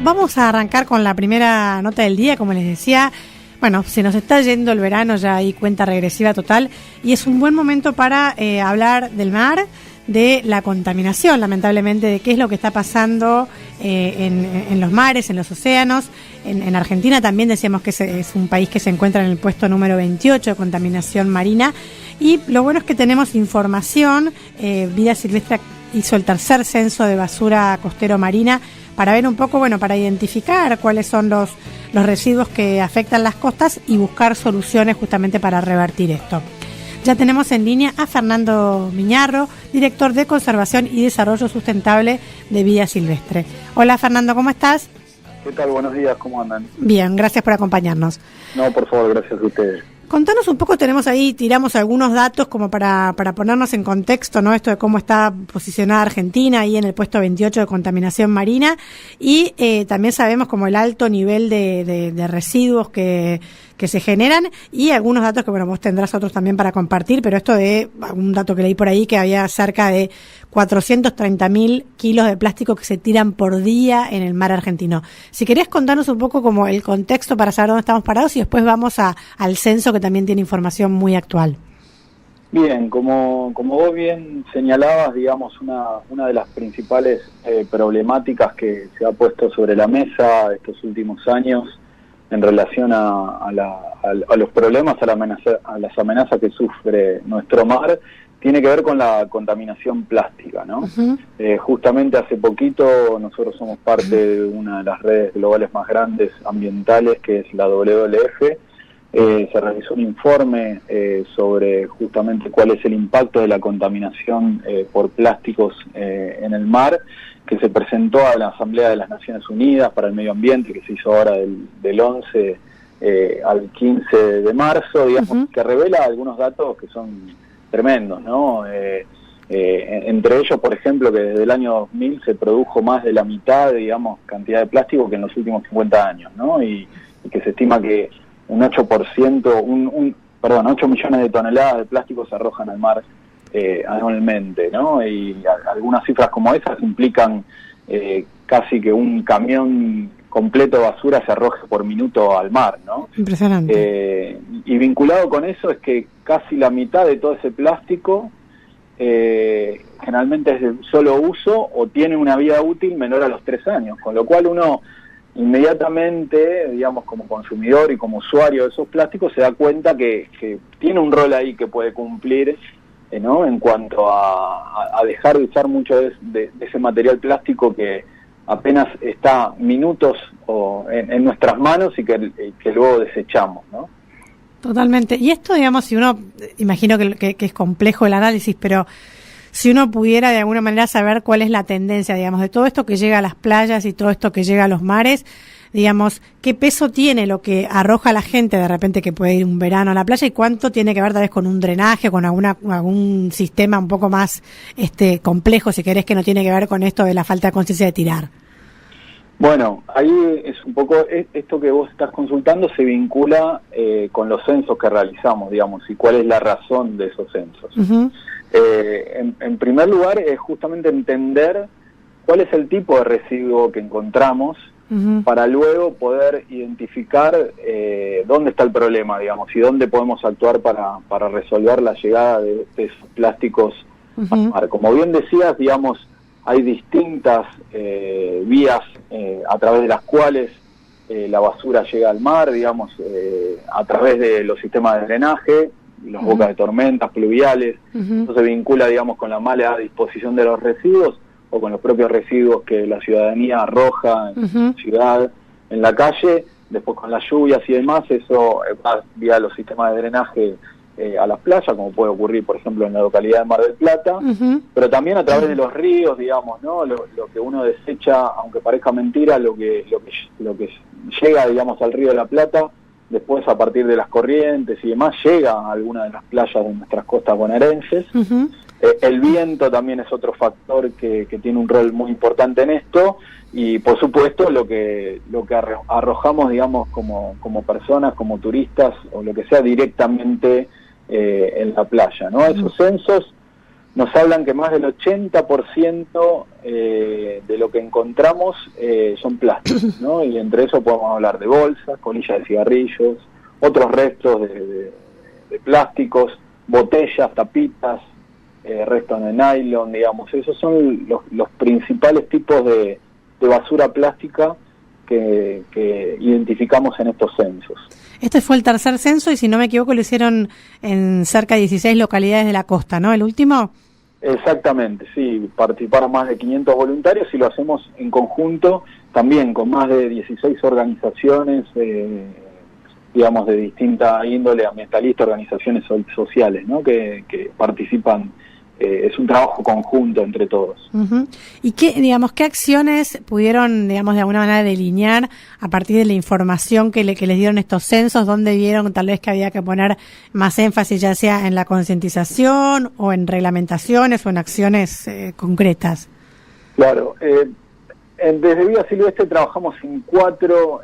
vamos a arrancar con la primera nota del día, como les decía. Bueno, se nos está yendo el verano, ya hay cuenta regresiva total, y es un buen momento para hablar del mar, de la contaminación, lamentablemente, de qué es lo que está pasando en los mares, en los océanos. En Argentina también decíamos que es un país que se encuentra en el puesto número 28 de contaminación marina, y lo bueno es que tenemos información. Vida Silvestre hizo el tercer censo de basura costero marina para ver un poco, bueno, para identificar cuáles son los residuos que afectan las costas y buscar soluciones justamente para revertir esto. Ya tenemos en línea a Fernando Miñarro, director de Conservación y Desarrollo Sustentable de Vida Silvestre. Hola Fernando, ¿cómo estás? ¿Qué tal? Buenos días, ¿cómo andan? Bien, gracias por acompañarnos. No, por favor, gracias a ustedes. Contanos un poco, tenemos ahí, tiramos algunos datos como para ponernos en contexto, ¿no? Esto de cómo está posicionada Argentina ahí en el puesto 28 de contaminación marina, y también sabemos como el alto nivel de residuos que se generan, y algunos datos que, bueno, vos tendrás otros también para compartir, pero esto de algún dato que leí por ahí, que había cerca de 430.000 kilos de plástico que se tiran por día en el mar argentino. Si querías contarnos un poco como el contexto para saber dónde estamos parados, y después vamos al censo, que también tiene información muy actual. Bien, como vos bien señalabas, digamos, una de las principales problemáticas que se ha puesto sobre la mesa estos últimos años en relación a los problemas, a las amenazas que sufre nuestro mar, tiene que ver con la contaminación plástica, ¿no? Uh-huh. Justamente hace poquito nosotros somos parte de una de las redes globales más grandes ambientales, que es la WWF. Se realizó un informe sobre justamente cuál es el impacto de la contaminación por plásticos en el mar, que se presentó a la Asamblea de las Naciones Unidas para el Medio Ambiente, que se hizo ahora del 11 al 15 de marzo, digamos, uh-huh, que revela algunos datos que son tremendos, ¿no? Entre ellos, por ejemplo, que desde el año 2000 se produjo más de la mitad, digamos, cantidad de plástico que en los últimos 50 años, ¿no? Y que se estima que un 8%, 8 millones de toneladas de plástico se arrojan al mar anualmente, ¿no? Y algunas cifras como esas implican casi que un camión completo de basura se arroje por minuto al mar, ¿no? Impresionante. Y vinculado con eso es que casi la mitad de todo ese plástico generalmente es de solo uso o tiene una vida útil menor a los 3 años, con lo cual uno inmediatamente, digamos, como consumidor y como usuario de esos plásticos, se da cuenta que tiene un rol ahí que puede cumplir, ¿no? En cuanto a dejar de usar mucho de ese material plástico que apenas está minutos en nuestras manos y que luego desechamos, ¿no? Totalmente. Y esto, digamos, si uno, imagino que es complejo el análisis, pero si uno pudiera de alguna manera saber cuál es la tendencia, digamos, de todo esto que llega a las playas y todo esto que llega a los mares, digamos, qué peso tiene lo que arroja la gente de repente que puede ir un verano a la playa, y cuánto tiene que ver tal vez con un drenaje, con algún sistema un poco más complejo, si querés, que no tiene que ver con esto de la falta de conciencia de tirar. Bueno, ahí es un poco, esto que vos estás consultando se vincula con los censos que realizamos, digamos, y cuál es la razón de esos censos. Uh-huh. En primer lugar, es justamente entender cuál es el tipo de residuo que encontramos, uh-huh, para luego poder identificar dónde está el problema, digamos, y dónde podemos actuar para resolver la llegada de esos plásticos, uh-huh, al mar. Como bien decías, digamos, hay distintas vías a través de las cuales la basura llega al mar, digamos, a través de los sistemas de drenaje, las uh-huh, bocas de tormentas pluviales. Uh-huh. Eso se vincula, digamos, con la mala disposición de los residuos o con los propios residuos que la ciudadanía arroja en, uh-huh, la ciudad, en la calle. Después, con las lluvias y demás, eso va vía los sistemas de drenaje a las playas, como puede ocurrir, por ejemplo, en la localidad de Mar del Plata, uh-huh, pero también a través de los ríos, digamos, ¿no? Lo que uno desecha, aunque parezca mentira, lo que llega, digamos, al río de la Plata, después a partir de las corrientes y demás, llega a alguna de las playas de nuestras costas bonaerenses. Uh-huh. El viento también es otro factor que tiene un rol muy importante en esto, y por supuesto lo que arrojamos, digamos, como personas, como turistas, o lo que sea, directamente en la playa, ¿no? Esos censos nos hablan que más del 80% de lo que encontramos son plásticos, ¿no? Y entre eso podemos hablar de bolsas, colillas de cigarrillos, otros restos de plásticos, botellas, tapitas, restos de nylon, digamos. Esos son los principales tipos de basura plástica que identificamos en estos censos. Este fue el tercer censo y si no me equivoco lo hicieron en cerca de 16 localidades de la costa, ¿no? ¿El último? Exactamente, sí, participaron más de 500 voluntarios y lo hacemos en conjunto también con más de 16 organizaciones, digamos, de distinta índole, ambientalistas, organizaciones sociales, ¿no? Que participan. Es un trabajo conjunto entre todos. Uh-huh. ¿Y qué acciones pudieron, digamos, de alguna manera delinear a partir de la información que les dieron estos censos? ¿Dónde vieron tal vez que había que poner más énfasis, ya sea en la concientización o en reglamentaciones o en acciones concretas? Claro, desde Vida Silvestre trabajamos en cuatro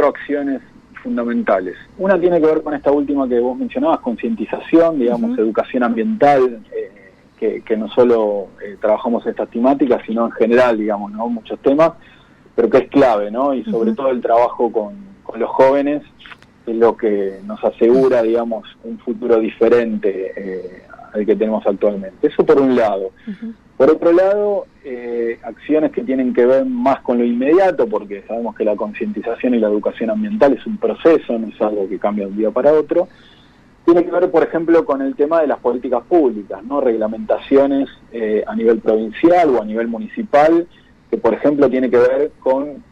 acciones fundamentales. Una tiene que ver con esta última que vos mencionabas, concientización, digamos, uh-huh. Educación ambiental, que no solo trabajamos estas temáticas, sino en general, digamos, ¿no? Muchos temas, pero que es clave, ¿no? Y sobre uh-huh. todo el trabajo con los jóvenes, que es lo que nos asegura, digamos, un futuro diferente al que tenemos actualmente. Eso por un lado. Uh-huh. Por otro lado, acciones que tienen que ver más con lo inmediato, porque sabemos que la concientización y la educación ambiental es un proceso, no es algo que cambia de un día para otro. Tiene que ver, por ejemplo, con el tema de las políticas públicas, ¿no? Reglamentaciones a nivel provincial o a nivel municipal, que, por ejemplo, tiene que ver con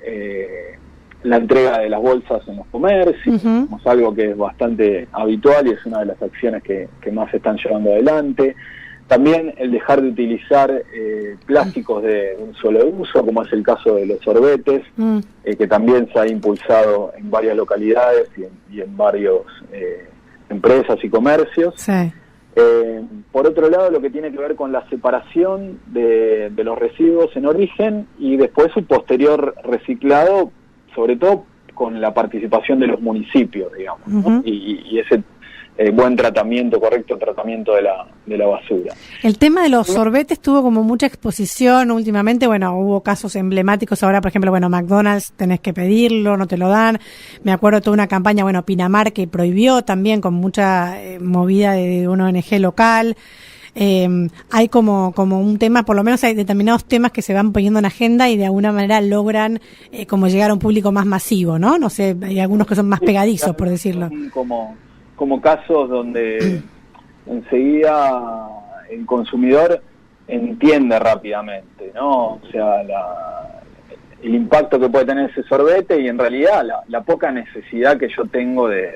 la entrega de las bolsas en los comercios, uh-huh. Es algo que es bastante habitual y es una de las acciones que más se están llevando adelante. También el dejar de utilizar plásticos de un solo uso, como es el caso de los sorbetes, que también se ha impulsado en varias localidades y en varios empresas y comercios. Sí. Por otro lado, lo que tiene que ver con la separación de los residuos en origen y después su posterior reciclado, sobre todo con la participación de los municipios, digamos, uh-huh. ¿no? Y ese buen tratamiento, correcto tratamiento de la basura. El tema de los sorbetes tuvo como mucha exposición últimamente. Bueno, hubo casos emblemáticos ahora, por ejemplo, McDonald's tenés que pedirlo, no te lo dan. Me acuerdo toda una campaña, Pinamar, que prohibió también con mucha movida de una ONG local. Hay como un tema, por lo menos hay determinados temas que se van poniendo en agenda y de alguna manera logran como llegar a un público más masivo, ¿no? No sé, hay algunos que son más pegadizos, por decirlo. Como casos donde enseguida el consumidor entiende rápidamente, ¿no? O sea, el impacto que puede tener ese sorbete y en realidad la poca necesidad que yo tengo de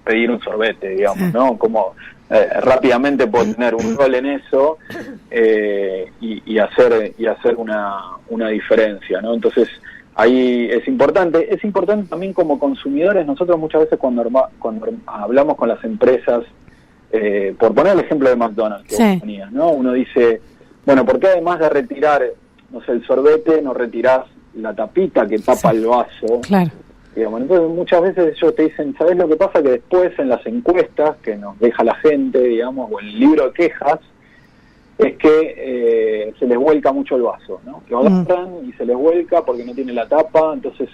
pedir un sorbete, digamos, ¿no? Como rápidamente puedo tener un rol en eso y hacer una diferencia, ¿no? Entonces, ahí es importante también como consumidores. Nosotros muchas veces cuando hablamos con las empresas, por poner el ejemplo de McDonald's que sí. Vos ponías, ¿no? Uno dice, bueno, ¿por qué además de retirar, no sé, el sorbete, no retirás la tapita que tapa sí. el vaso? Claro. Digamos, entonces muchas veces ellos te dicen, ¿sabés lo que pasa? Que después en las encuestas que nos deja la gente, digamos, o en el libro de quejas, es que se les vuelca mucho el vaso, ¿no? Lo agarran y se les vuelca porque no tiene la tapa. Entonces,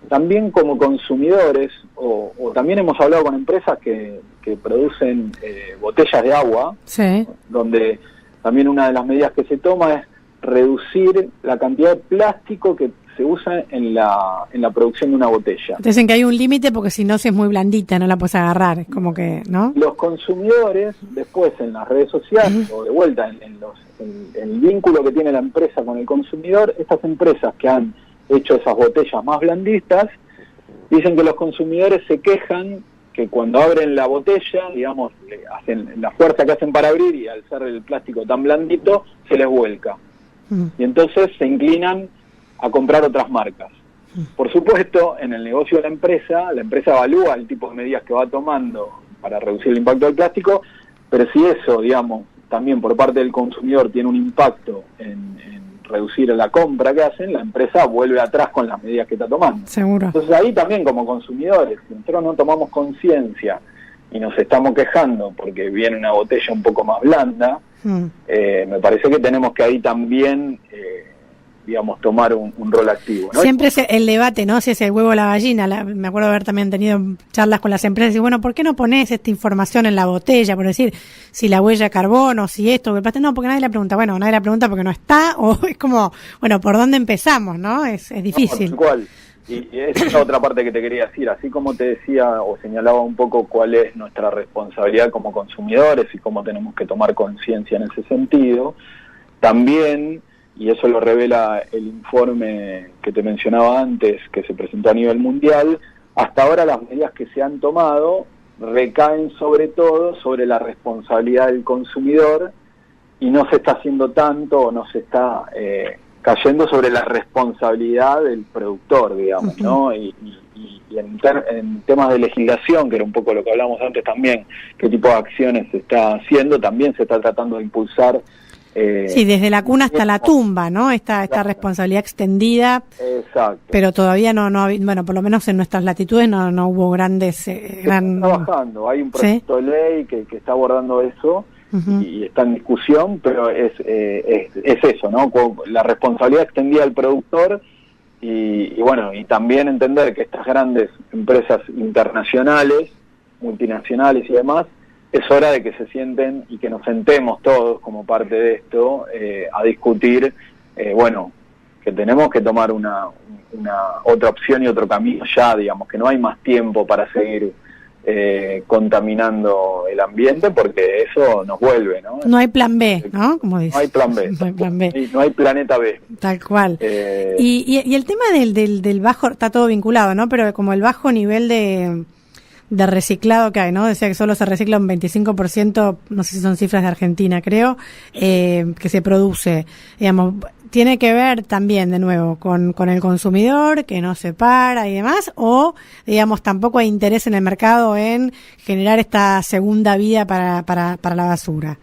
también como consumidores, o también hemos hablado con empresas que producen botellas de agua, sí. Donde también una de las medidas que se toma es reducir la cantidad de plástico que se usa en la producción de una botella. Dicen que hay un límite porque si no, si es muy blandita, no la puedes agarrar, es como que, ¿no? Los consumidores, después en las redes sociales, o de vuelta en el vínculo que tiene la empresa con el consumidor, estas empresas que han hecho esas botellas más blanditas, dicen que los consumidores se quejan que cuando abren la botella, digamos, hacen la fuerza que hacen para abrir y al ser el plástico tan blandito, se les vuelca. Y entonces se inclinan a comprar otras marcas. Por supuesto, en el negocio de la empresa evalúa el tipo de medidas que va tomando para reducir el impacto del plástico, pero si eso, digamos, también por parte del consumidor tiene un impacto en reducir la compra que hacen, la empresa vuelve atrás con las medidas que está tomando. Seguro. Entonces ahí también como consumidores, si nosotros no tomamos conciencia y nos estamos quejando porque viene una botella un poco más blanda, Me parece que tenemos que ahí también, digamos, tomar un rol activo, ¿no? Siempre es el debate, ¿no? Si es el huevo o la gallina. Me acuerdo de haber también tenido charlas con las empresas y bueno, ¿por qué no pones esta información en la botella? Por decir, si la huella de carbono, si esto, no, porque nadie la pregunta. Bueno, nadie la pregunta porque no está, o es como, bueno, ¿por dónde empezamos, no? Es difícil. No, igual. Y esa es la otra parte que te quería decir, así como te decía o señalaba un poco cuál es nuestra responsabilidad como consumidores y cómo tenemos que tomar conciencia en ese sentido, también, y eso lo revela el informe que te mencionaba antes, que se presentó a nivel mundial, hasta ahora las medidas que se han tomado recaen sobre todo sobre la responsabilidad del consumidor y no se está haciendo tanto o no se está cayendo sobre la responsabilidad del productor, digamos, ¿no? Y en temas de legislación, que era un poco lo que hablamos antes también, qué tipo de acciones se está haciendo, también se está tratando de impulsar. Sí, desde la cuna hasta la tumba, ¿no? Esta responsabilidad extendida. Exacto. Pero todavía no bueno, por lo menos en nuestras latitudes no hubo grandes... Está trabajando, hay un proyecto de ley que está abordando eso. Y está en discusión, pero es eso, ¿no? La responsabilidad extendida al productor y bueno, y también entender que estas grandes empresas internacionales, multinacionales y demás, es hora de que se sienten y que nos sentemos todos como parte de esto a discutir, bueno, que tenemos que tomar una otra opción y otro camino ya, digamos, que no hay más tiempo para seguir contaminando el ambiente porque eso nos vuelve, ¿no? No hay plan B, ¿no? Como dice. No hay plan B. No hay plan B. Y no hay planeta B. Tal cual. Y el tema del bajo, está todo vinculado, ¿no? Pero como el bajo nivel de reciclado que hay, ¿no? Decía que solo se recicla un 25%, no sé si son cifras de Argentina, creo, que se produce, digamos, tiene que ver también, de nuevo, con el consumidor, que no se para y demás, o, digamos, tampoco hay interés en el mercado en generar esta segunda vida para la basura.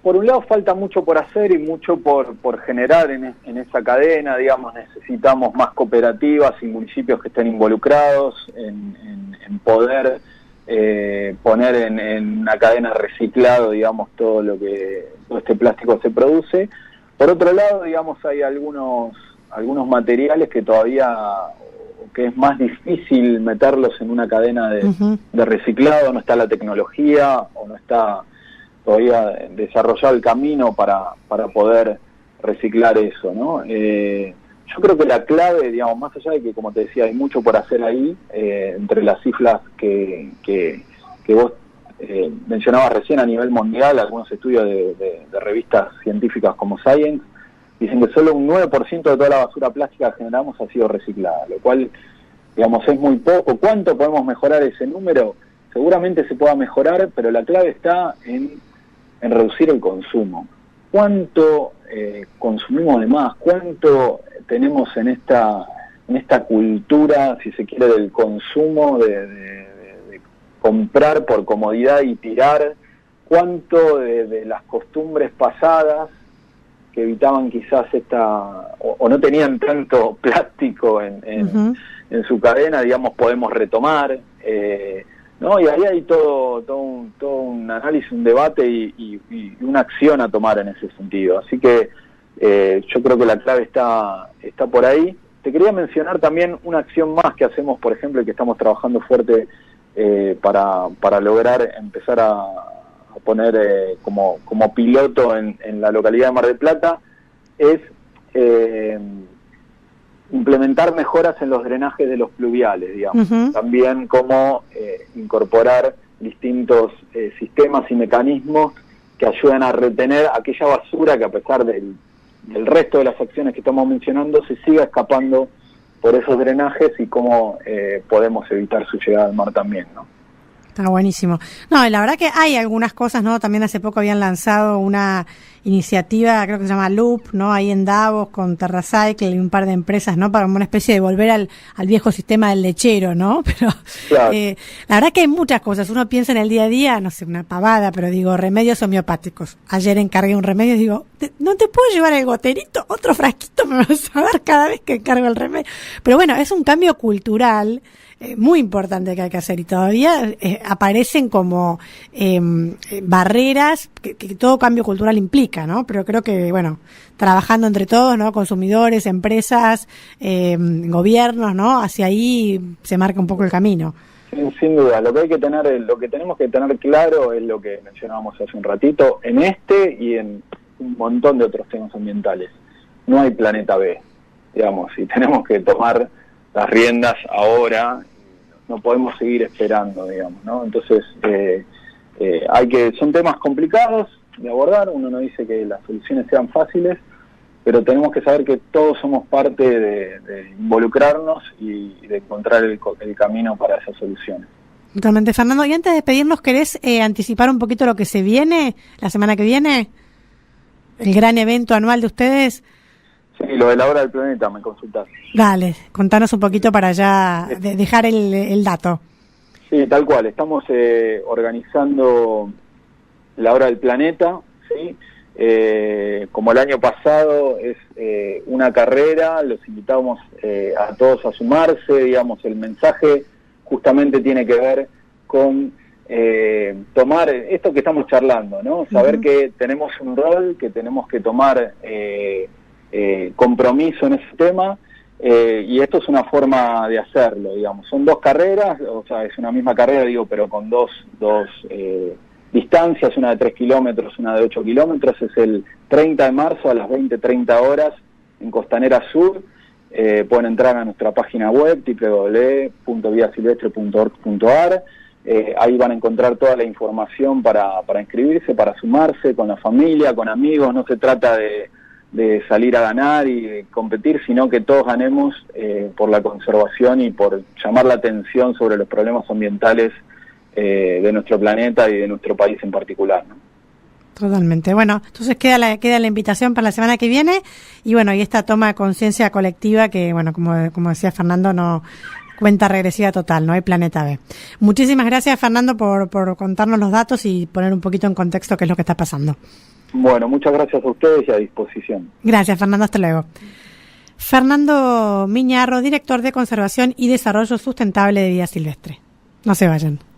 Por un lado falta mucho por hacer y mucho por generar en esa cadena, digamos, necesitamos más cooperativas y municipios que estén involucrados en poder poner en una cadena reciclado, digamos, todo este plástico se produce. Por otro lado, digamos, hay algunos materiales que todavía, que es más difícil meterlos en una cadena de reciclado, no está la tecnología o no está todavía desarrollado el camino para poder reciclar eso, ¿no? Yo creo que la clave, digamos, más allá de que, como te decía, hay mucho por hacer ahí, entre las cifras que vos mencionabas recién a nivel mundial, algunos estudios de revistas científicas como Science, dicen que solo un 9% de toda la basura plástica que generamos ha sido reciclada, lo cual, digamos, es muy poco. ¿Cuánto podemos mejorar ese número? Seguramente se pueda mejorar, pero la clave está en reducir el consumo. ¿Cuánto consumimos de más? ¿Cuánto tenemos en esta cultura, si se quiere, del consumo, de comprar por comodidad y tirar? ¿Cuánto de las costumbres pasadas que evitaban quizás o no tenían tanto plástico en su cadena, digamos, podemos retomar? ¿No? Y ahí hay todo un análisis, un debate y una acción a tomar en ese sentido. Así que yo creo que la clave está por ahí. Te quería mencionar también una acción más que hacemos, por ejemplo, y que estamos trabajando fuerte para lograr empezar a poner como piloto en la localidad de Mar del Plata, es implementar mejoras en los drenajes de los pluviales, digamos. También cómo incorporar distintos sistemas y mecanismos que ayudan a retener aquella basura que, a pesar del resto de las acciones que estamos mencionando, se siga escapando por esos drenajes y cómo podemos evitar su llegada al mar también, ¿no? Está buenísimo. No, la verdad que hay algunas cosas, ¿no? También hace poco habían lanzado una iniciativa, creo que se llama Loop, ¿no? Ahí en Davos con TerraCycle y un par de empresas, ¿no? Para una especie de volver al viejo sistema del lechero, ¿no? Pero claro. La verdad que hay muchas cosas. Uno piensa en el día a día, no sé, una pavada, pero digo, remedios homeopáticos. Ayer encargué un remedio y digo, ¿no te puedo llevar el goterito? Otro frasquito me vas a dar cada vez que encargo el remedio. Pero bueno, es un cambio cultural muy importante que hay que hacer, y todavía aparecen como barreras que todo cambio cultural implica, ¿no? Pero creo que, bueno, trabajando entre todos, ¿no? Consumidores, empresas, gobiernos, ¿no? Hacia ahí se marca un poco el camino. Sin duda, lo que tenemos que tener claro es lo que mencionábamos hace un ratito, en este y en un montón de otros temas ambientales. No hay planeta B, digamos, y tenemos que tomar las riendas ahora, no podemos seguir esperando, digamos, ¿no? Entonces, son temas complicados de abordar, uno no dice que las soluciones sean fáciles, pero tenemos que saber que todos somos parte de involucrarnos y de encontrar el camino para esas soluciones. Totalmente, Fernando. Y antes de despedirnos, ¿querés anticipar un poquito lo que se viene la semana que viene? ¿El gran evento anual de ustedes? Sí, lo de la Hora del Planeta, me consultás. Dale, contanos un poquito para ya dejar el dato. Sí, tal cual. Estamos organizando la Hora del Planeta, ¿sí? Como el año pasado es una carrera, los invitamos a todos a sumarse, digamos, el mensaje justamente tiene que ver con tomar esto que estamos charlando, ¿no? Saber que tenemos un rol, que tenemos que tomar compromiso en ese tema, y esto es una forma de hacerlo, digamos. Son dos carreras, o sea, es una misma carrera, digo, pero con dos distancias, una de 3 kilómetros, una de 8 kilómetros. Es el 30 de marzo a las 20:30 horas en Costanera Sur. Pueden entrar a nuestra página web www.vidasilvestre.org.ar. Ahí van a encontrar toda la información para inscribirse, para sumarse con la familia, con amigos. No se trata de salir a ganar y competir, sino que todos ganemos por la conservación y por llamar la atención sobre los problemas ambientales de nuestro planeta y de nuestro país en particular, ¿no? Totalmente. Bueno, entonces queda la invitación para la semana que viene, y bueno, y esta toma de conciencia colectiva que, bueno, como decía Fernando, no cuenta regresiva total, no hay planeta B. Muchísimas gracias, Fernando, por contarnos los datos y poner un poquito en contexto qué es lo que está pasando. Bueno, muchas gracias a ustedes y a disposición. Gracias, Fernando, hasta luego. Fernando Miñarro, director de Conservación y Desarrollo Sustentable de Vida Silvestre. No se vayan.